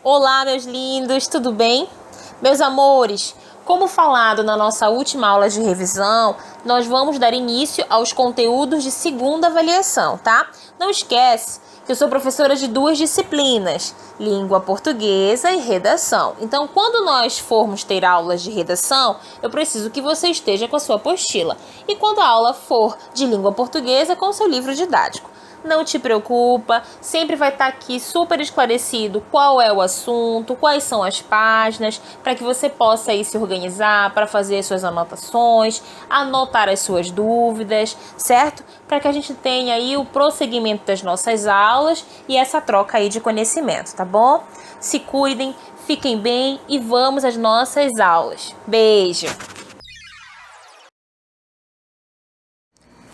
Olá, meus lindos, tudo bem? Meus amores, como falado na nossa última aula de revisão, nós vamos dar início aos conteúdos de segunda avaliação, tá? Não esquece que eu sou professora de duas disciplinas, língua portuguesa e redação. Então, quando nós formos ter aulas de redação, eu preciso que você esteja com a sua apostila. E quando a aula for de língua portuguesa, com o seu livro didático. Não te preocupa, sempre vai estar aqui super esclarecido qual é o assunto, quais são as páginas, para que você possa aí se organizar, para fazer as suas anotações, anotar as suas dúvidas, certo? Para que a gente tenha aí o prosseguimento das nossas aulas e essa troca aí de conhecimento, tá bom? Se cuidem, fiquem bem e vamos às nossas aulas. Beijo!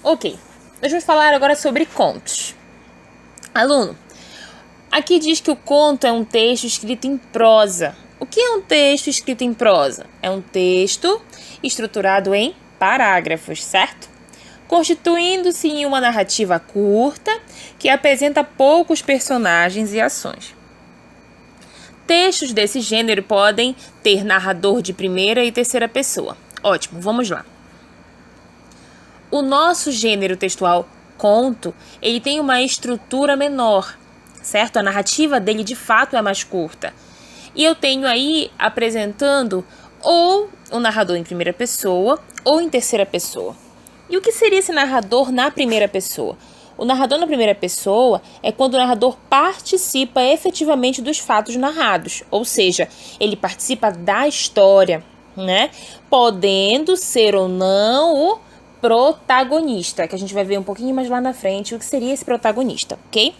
Ok. Nós vamos falar agora sobre contos. Aluno, aqui diz que o conto é um texto escrito em prosa. O que é um texto escrito em prosa? É um texto estruturado em parágrafos, certo? Constituindo-se em uma narrativa curta que apresenta poucos personagens e ações. Textos desse gênero podem ter narrador de primeira e terceira pessoa. Ótimo, vamos lá. O nosso gênero textual, conto, ele tem uma estrutura menor, certo? A narrativa dele, de fato, é mais curta. E eu tenho aí apresentando ou o narrador em primeira pessoa ou em terceira pessoa. E o que seria esse narrador na primeira pessoa? O narrador na primeira pessoa é quando o narrador participa efetivamente dos fatos narrados, ou seja, ele participa da história, né? Podendo ser ou não o protagonista, que a gente vai ver um pouquinho mais lá na frente o que seria esse protagonista, ok?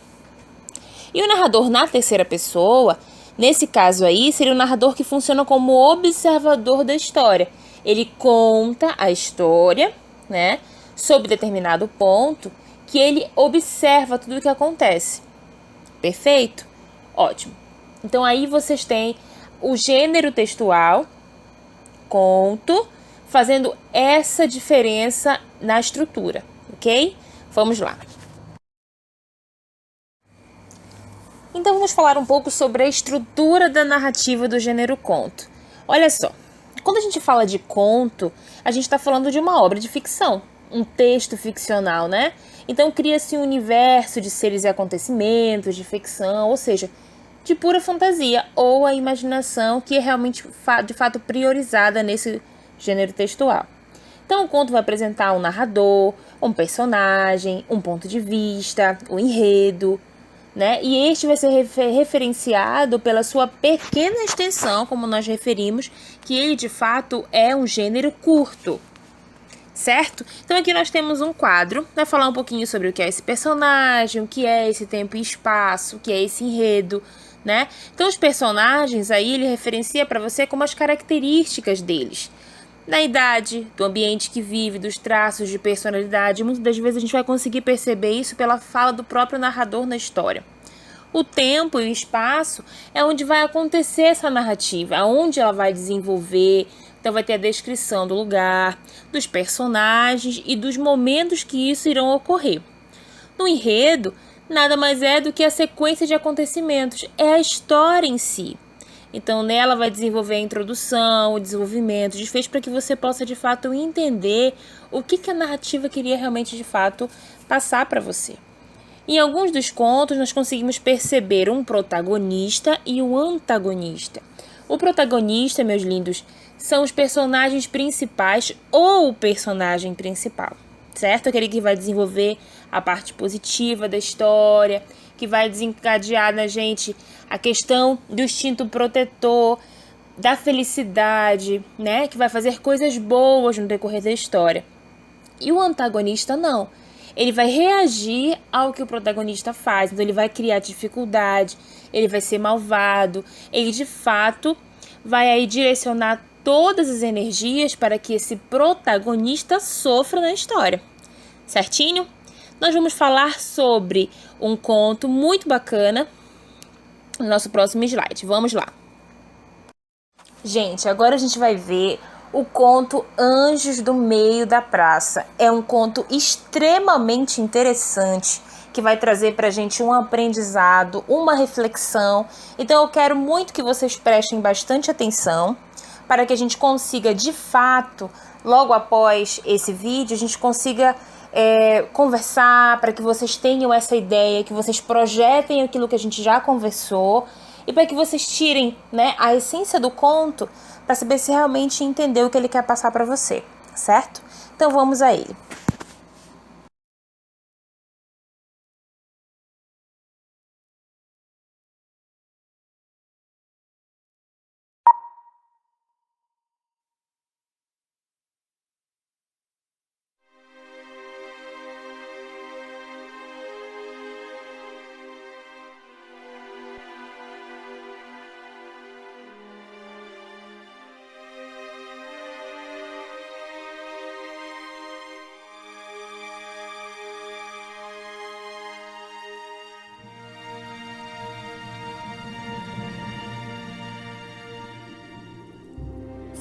E o narrador na terceira pessoa, nesse caso aí, seria o narrador que funciona como observador da história. Ele conta a história, né, sob determinado ponto, que ele observa tudo o que acontece. Perfeito? Ótimo. Então aí vocês têm o gênero textual, conto, fazendo essa diferença na estrutura, ok? Vamos lá. Então vamos falar um pouco sobre a estrutura da narrativa do gênero conto. Olha só, quando a gente fala de conto, a gente está falando de uma obra de ficção, um texto ficcional, né? Então cria-se um universo de seres e acontecimentos, de ficção, ou seja, de pura fantasia ou a imaginação que é realmente de fato priorizada nesse gênero textual. Então, o conto vai apresentar um narrador, um personagem, um ponto de vista, um enredo, né? E este vai ser referenciado pela sua pequena extensão, como nós referimos, que ele de fato é um gênero curto, certo? Então, aqui nós temos um quadro, vai falar um pouquinho sobre o que é esse personagem, o que é esse tempo e espaço, o que é esse enredo, né? Então, os personagens aí ele referencia para você como as características deles. Na idade, do ambiente que vive, dos traços de personalidade, muitas das vezes a gente vai conseguir perceber isso pela fala do próprio narrador na história. O tempo e o espaço é onde vai acontecer essa narrativa, aonde ela vai desenvolver. Então vai ter a descrição do lugar, dos personagens e dos momentos que isso irão ocorrer. No enredo, nada mais é do que a sequência de acontecimentos, é a história em si. Então, nela vai desenvolver a introdução, o desenvolvimento, o desfecho, para que você possa, de fato, entender o que a narrativa queria realmente, de fato, passar para você. Em alguns dos contos, nós conseguimos perceber um protagonista e um antagonista. O protagonista, meus lindos, são os personagens principais ou o personagem principal, certo? Aquele que vai desenvolver a parte positiva da história, que vai desencadear na gente a questão do instinto protetor, da felicidade, né? Que vai fazer coisas boas no decorrer da história. E o antagonista não. Ele vai reagir ao que o protagonista faz. Então ele vai criar dificuldade, ele vai ser malvado. Ele de fato vai aí direcionar todas as energias para que esse protagonista sofra na história. Certinho? Nós vamos falar sobre um conto muito bacana no nosso próximo slide. Vamos lá. Gente, agora a gente vai ver o conto Anjos do Meio da Praça. É um conto extremamente interessante que vai trazer pra gente um aprendizado, uma reflexão. Então eu quero muito que vocês prestem bastante atenção para que a gente consiga, de fato, logo após esse vídeo, a gente consiga conversar, para que vocês tenham essa ideia, que vocês projetem aquilo que a gente já conversou e para que vocês tirem, né, a essência do conto para saber se realmente entendeu o que ele quer passar para você, certo? Então vamos a ele.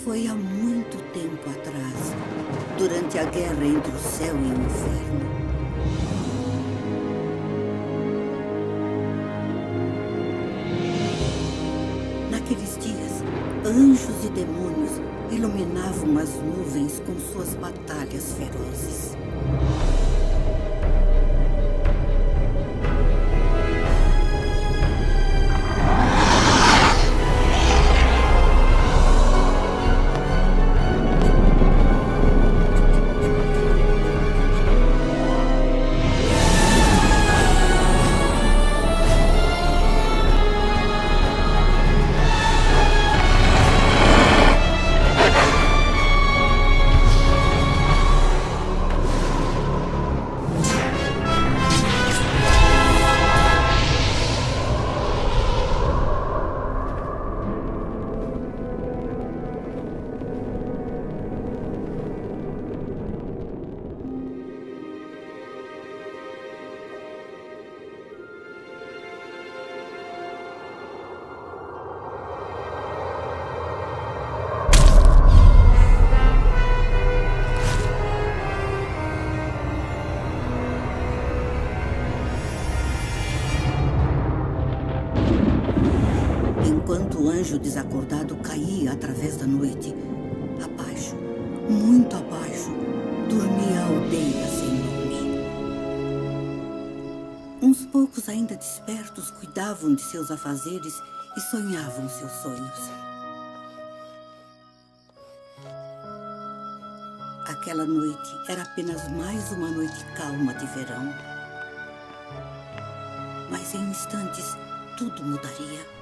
Foi há muito tempo atrás, durante a guerra entre o céu e o inferno. Naqueles dias, anjos e demônios iluminavam as nuvens com suas batalhas ferozes. Enquanto o anjo desacordado caía através da noite, abaixo, muito abaixo, dormia a aldeia sem nome. Uns poucos ainda despertos cuidavam de seus afazeres e sonhavam seus sonhos. Aquela noite era apenas mais uma noite calma de verão. Mas em instantes, tudo mudaria.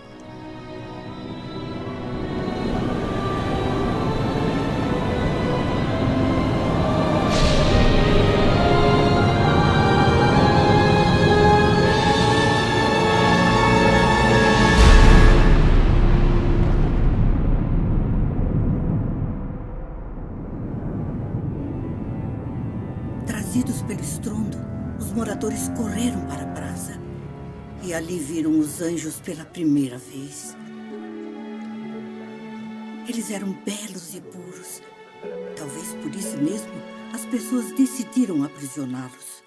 Trazidos pelo estrondo, os moradores correram para a praça e ali viram os anjos pela primeira vez. Eles eram belos e puros. Talvez por isso mesmo as pessoas decidiram aprisioná-los.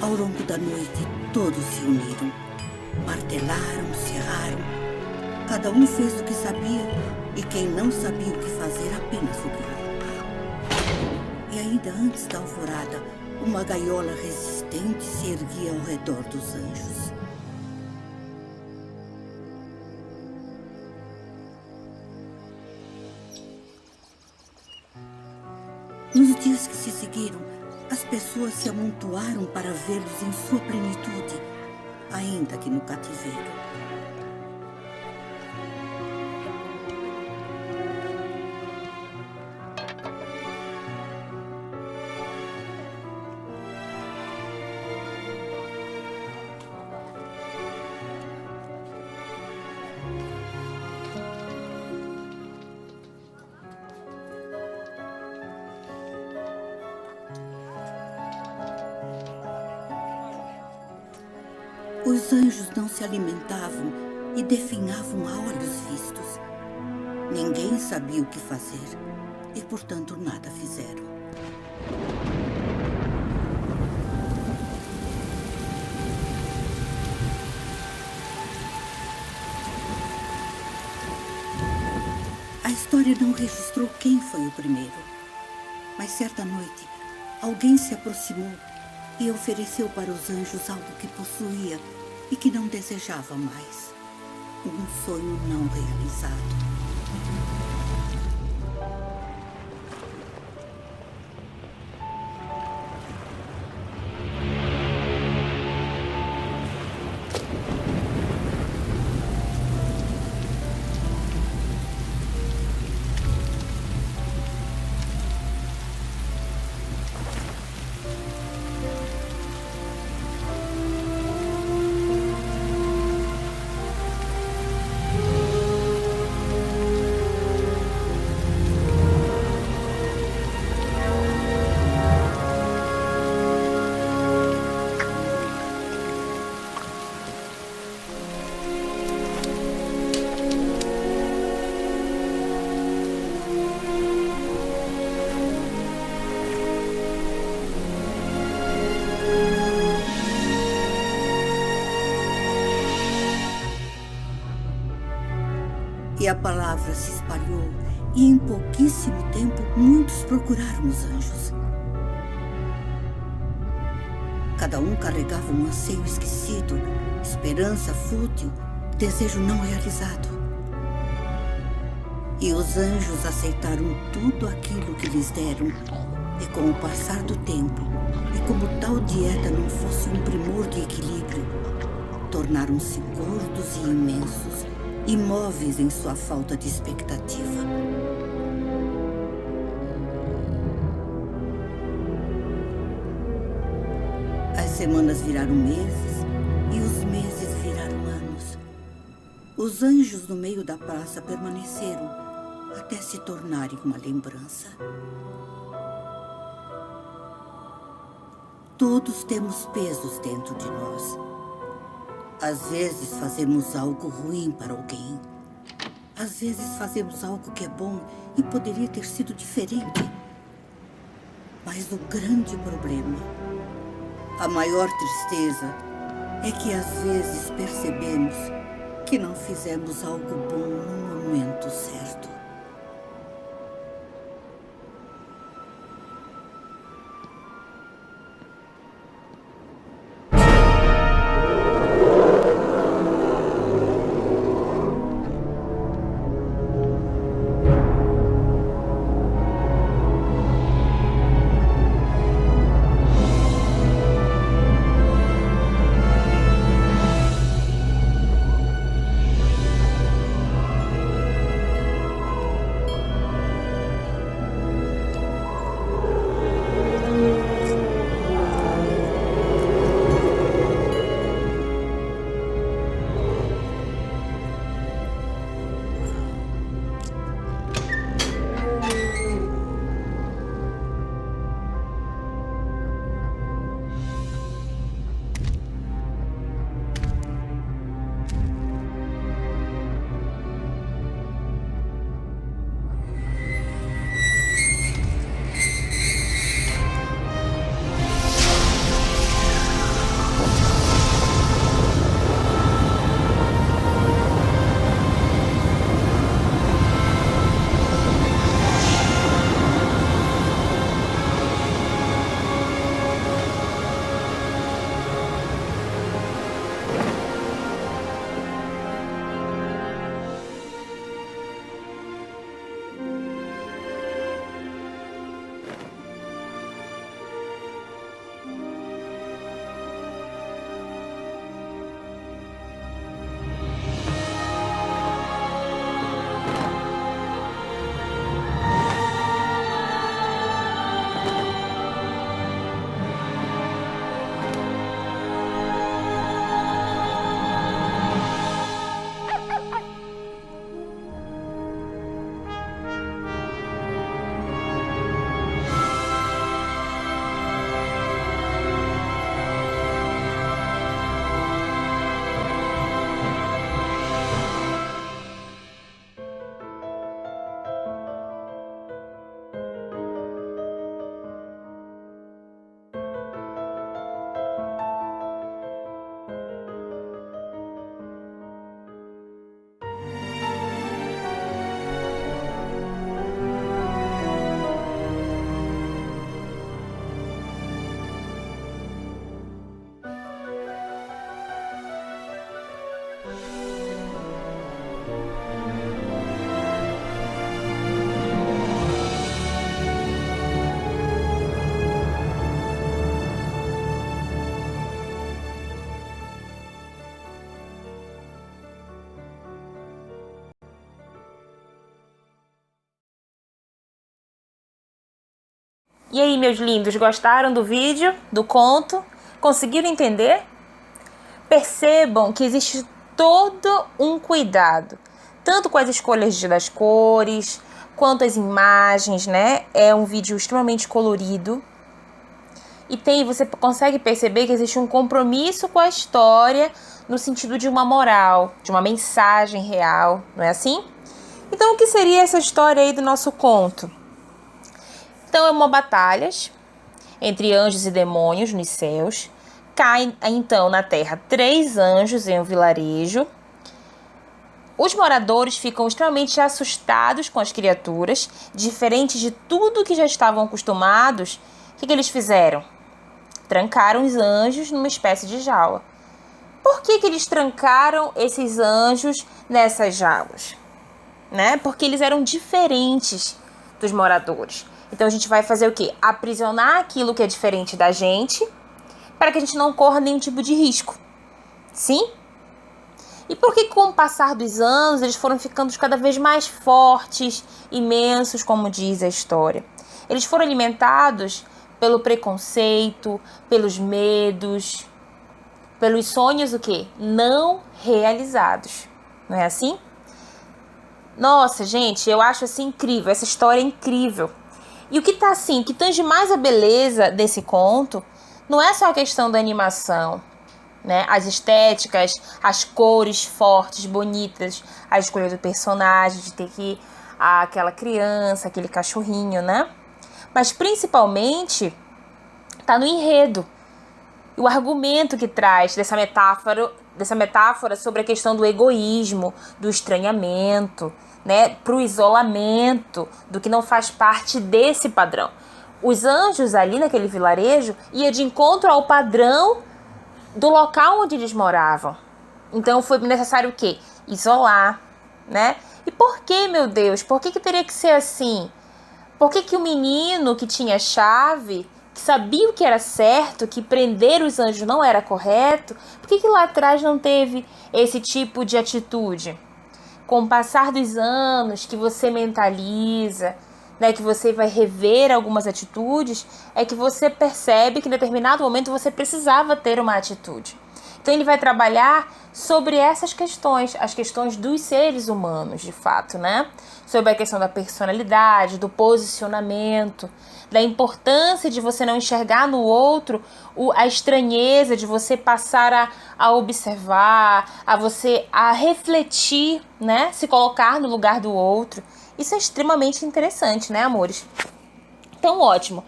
Ao longo da noite, todos se uniram. Martelaram, serraram. Cada um fez o que sabia e quem não sabia o que fazer apenas ouviu. E ainda antes da alvorada, uma gaiola resistente se erguia ao redor dos anjos. Nos dias que se seguiram, as pessoas se amontoaram para vê-los em sua plenitude, ainda que no cativeiro. Os anjos não se alimentavam e definhavam a olhos vistos. Ninguém sabia o que fazer e, portanto, nada fizeram. memória não registrou quem foi o primeiro. Mas certa noite, alguém se aproximou e ofereceu para os anjos algo que possuía e que não desejava mais. Um sonho não realizado. E a palavra se espalhou, e em pouquíssimo tempo muitos procuraram os anjos. Cada um carregava um anseio esquecido, esperança fútil, desejo não realizado. E os anjos aceitaram tudo aquilo que lhes deram, e com o passar do tempo, e como tal dieta não fosse um primor de equilíbrio, tornaram-se gordos e imensos, imóveis em sua falta de expectativa. As semanas viraram meses e os meses viraram anos. Os anjos no meio da praça permaneceram até se tornarem uma lembrança. Todos temos pesos dentro de nós. Às vezes fazemos algo ruim para alguém. Às vezes fazemos algo que é bom e poderia ter sido diferente. Mas o grande problema, a maior tristeza, é que às vezes percebemos que não fizemos algo bom no momento certo. E aí, meus lindos, gostaram do vídeo, do conto? Conseguiram entender? Percebam que existe todo um cuidado, tanto com as escolhas das cores, quanto as imagens, né? É um vídeo extremamente colorido. E você consegue perceber que existe um compromisso com a história no sentido de uma moral, de uma mensagem real, não é assim? Então, o que seria essa história aí do nosso conto? Então, é uma batalha entre anjos e demônios nos céus. Caem, então, na terra 3 anjos em um vilarejo. Os moradores ficam extremamente assustados com as criaturas, diferentes de tudo que já estavam acostumados. O que eles fizeram? Trancaram os anjos numa espécie de jaula. Por que eles trancaram esses anjos nessas jaulas? Né? Porque eles eram diferentes dos moradores. Então a gente vai fazer o quê? Aprisionar aquilo que é diferente da gente, para que a gente não corra nenhum tipo de risco. Sim? E por que com o passar dos anos eles foram ficando cada vez mais fortes, imensos, como diz a história? Eles foram alimentados pelo preconceito, pelos medos, pelos sonhos o quê? Não realizados. Não é assim? Nossa, gente, eu acho assim incrível, essa história é incrível. E o que tá assim, o que tange mais a beleza desse conto, não é só a questão da animação, né? As estéticas, as cores fortes, bonitas, a escolha do personagem, de ter que aquela criança, aquele cachorrinho, né? Mas principalmente tá no enredo. O argumento que traz dessa metáfora sobre a questão do egoísmo, do estranhamento, né, para o isolamento, do que não faz parte desse padrão. Os anjos ali naquele vilarejo iam de encontro ao padrão do local onde eles moravam. Então foi necessário o quê? Isolar, né? E por que, meu Deus? Por que teria que ser assim? Por que o menino que tinha chave, que sabia o que era certo, que prender os anjos não era correto, por que lá atrás não teve esse tipo de atitude? Com o passar dos anos, que você mentaliza, né, que você vai rever algumas atitudes, é que você percebe que em determinado momento você precisava ter uma atitude. Então ele vai trabalhar sobre essas questões, as questões dos seres humanos, de fato, né? Sobre a questão da personalidade, do posicionamento, da importância de você não enxergar no outro a estranheza, de você passar a observar, a refletir, né? Se colocar no lugar do outro. Isso é extremamente interessante, né, amores? Então, ótimo.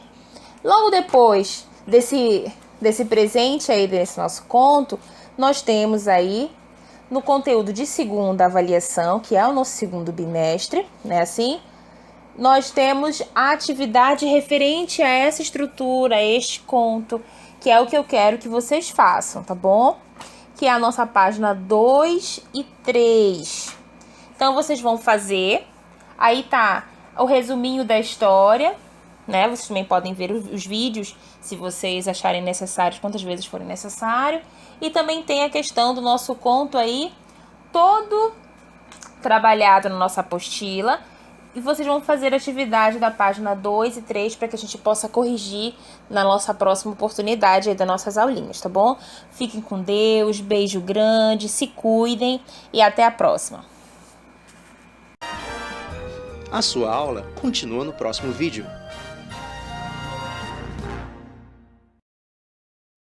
Logo depois desse presente aí, desse nosso conto, nós temos aí no conteúdo de segunda avaliação, que é o nosso segundo bimestre, né, assim, nós temos a atividade referente a essa estrutura, a este conto, que é o que eu quero que vocês façam, tá bom? Que é a nossa página 2 e 3. Então, vocês vão fazer, aí tá o resuminho da história, né? Vocês também podem ver os vídeos, se vocês acharem necessários, quantas vezes forem necessário. E também tem a questão do nosso conto aí, todo trabalhado na nossa apostila. E vocês vão fazer a atividade da página 2 e 3 para que a gente possa corrigir na nossa próxima oportunidade aí das nossas aulinhas, tá bom? Fiquem com Deus, beijo grande, se cuidem e até a próxima. A sua aula continua no próximo vídeo.